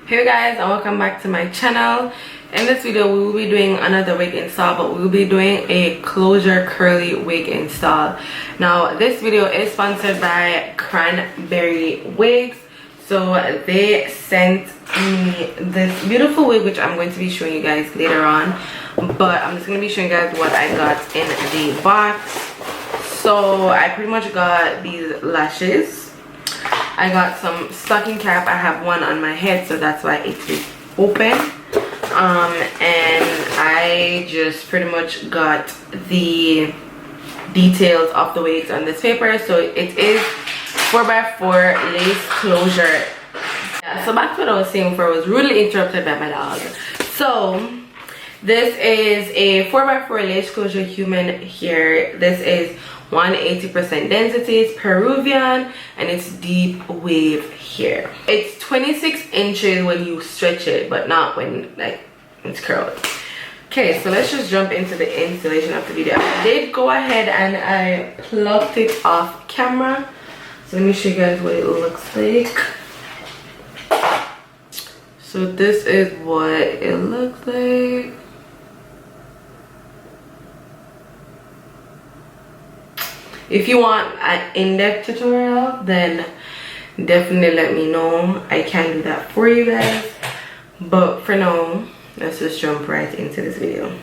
Hey guys, and welcome back to my channel. In this video we will be doing another wig install, but we will be doing a closure curly wig install. Now this video is sponsored by Cranberry Wigs. So they sent me this beautiful wig, which I'm going to be showing you guys later on, but I'm just going to be showing you guys what I got in the box. So I pretty much got these lashes. I got some stocking cap. I have one on my head, so that's why it is open. And I just pretty much got the details of the wigs on this paper. So it is 4x4 lace closure. Yeah, so back to what I was saying before, I was rudely interrupted by my dog. So this is a 4x4 lace closure human hair. This is 180% density, it's Peruvian, and it's deep wave hair. It's 26 inches when you stretch it, but not when like it's curled. Okay, so let's just jump into the installation of the video. I did go ahead and I plucked it off camera, so let me show you guys what it looks like. So this is what it looks like. If you want an in-depth tutorial, then definitely let me know. I can do that for you guys. But for now, let's just jump right into this video.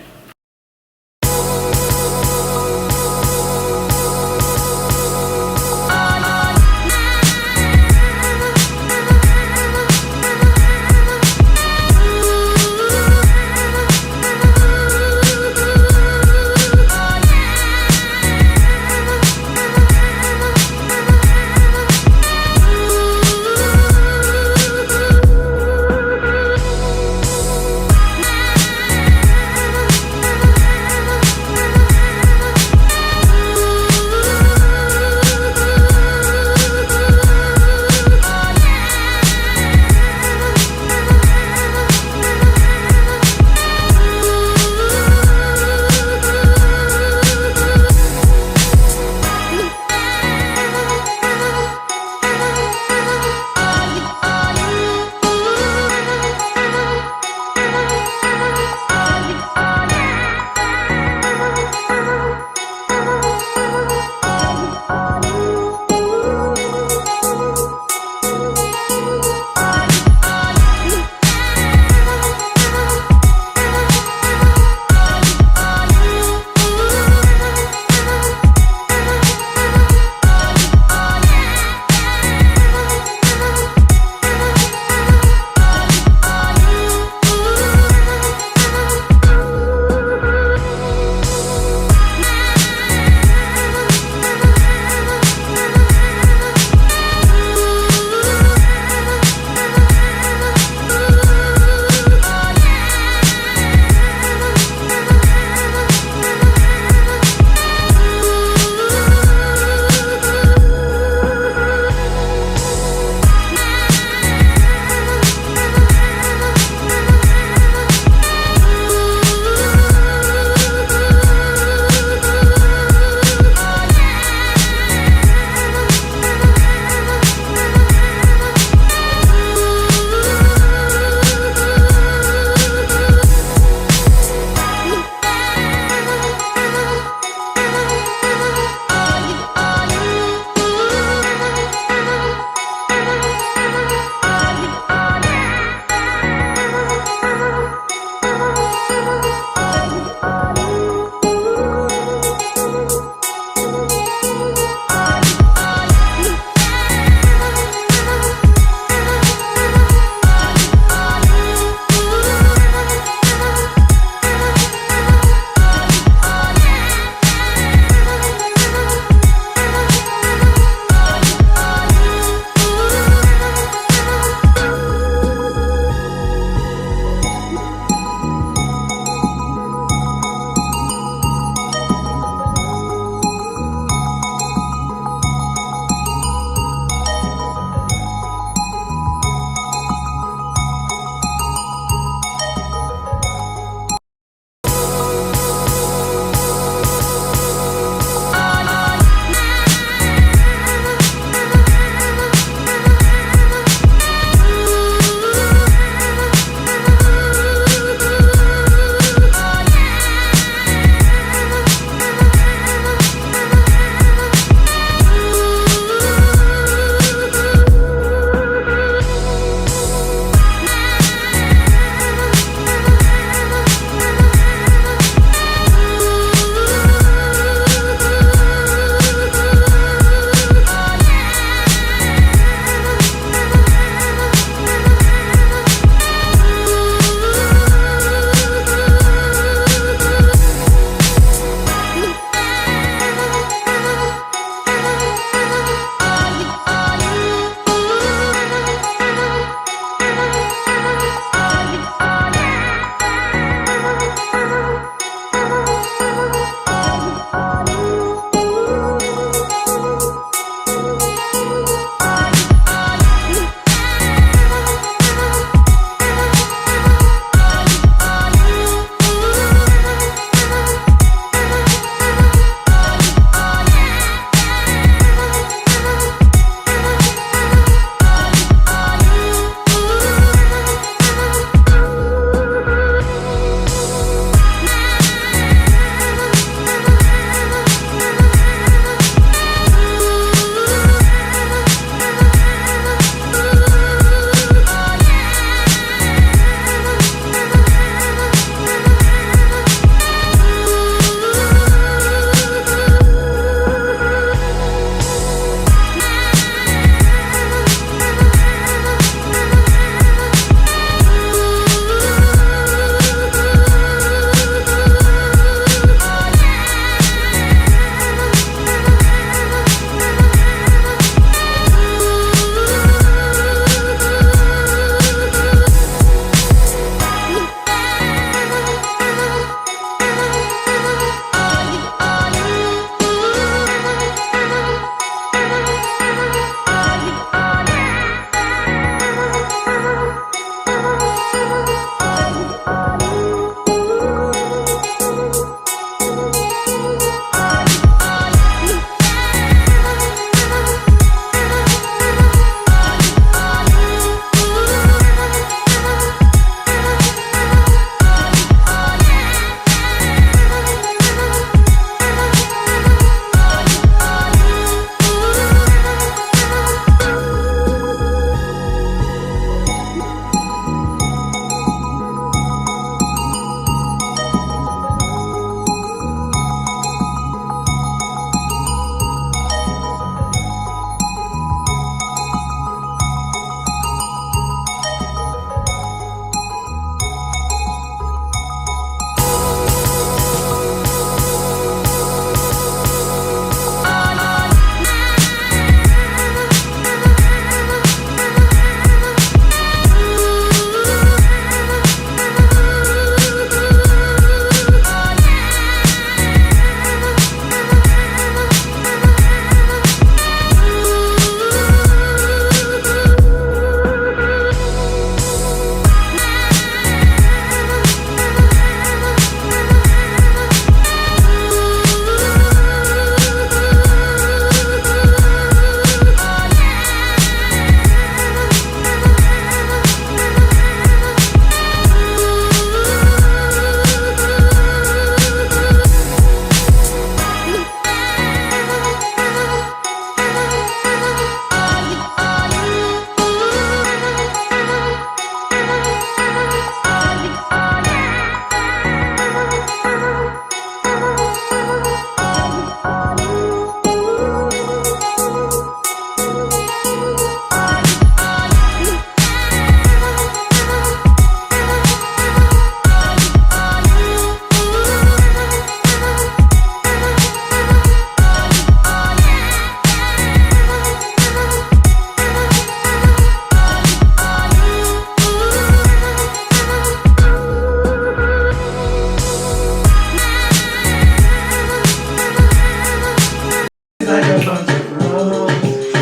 Like a bunch of roses.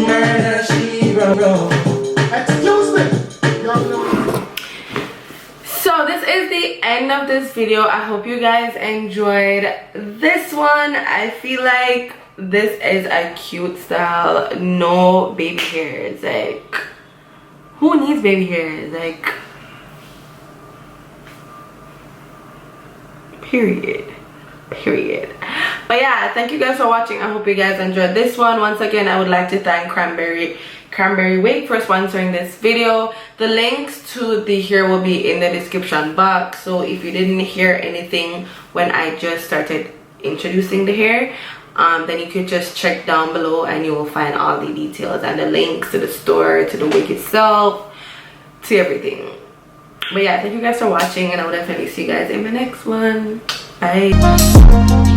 Murder, she wrote. Excuse me. So this is the end of this video. I hope you guys enjoyed this one. I feel like this is a cute style. No baby hairs. Like, who needs baby hairs? Like, period. But yeah, thank you guys for watching. I hope you guys enjoyed this one. Once again, I would like to thank Cranberry Wig for sponsoring this video. The links to the hair will be in the description box, so if you didn't hear anything when I just started introducing the hair, then you could just check down below and you will find all the details and the links to the store, to the wig itself, to everything. But yeah, thank you guys for watching, and I will definitely see you guys in my next one. Bye.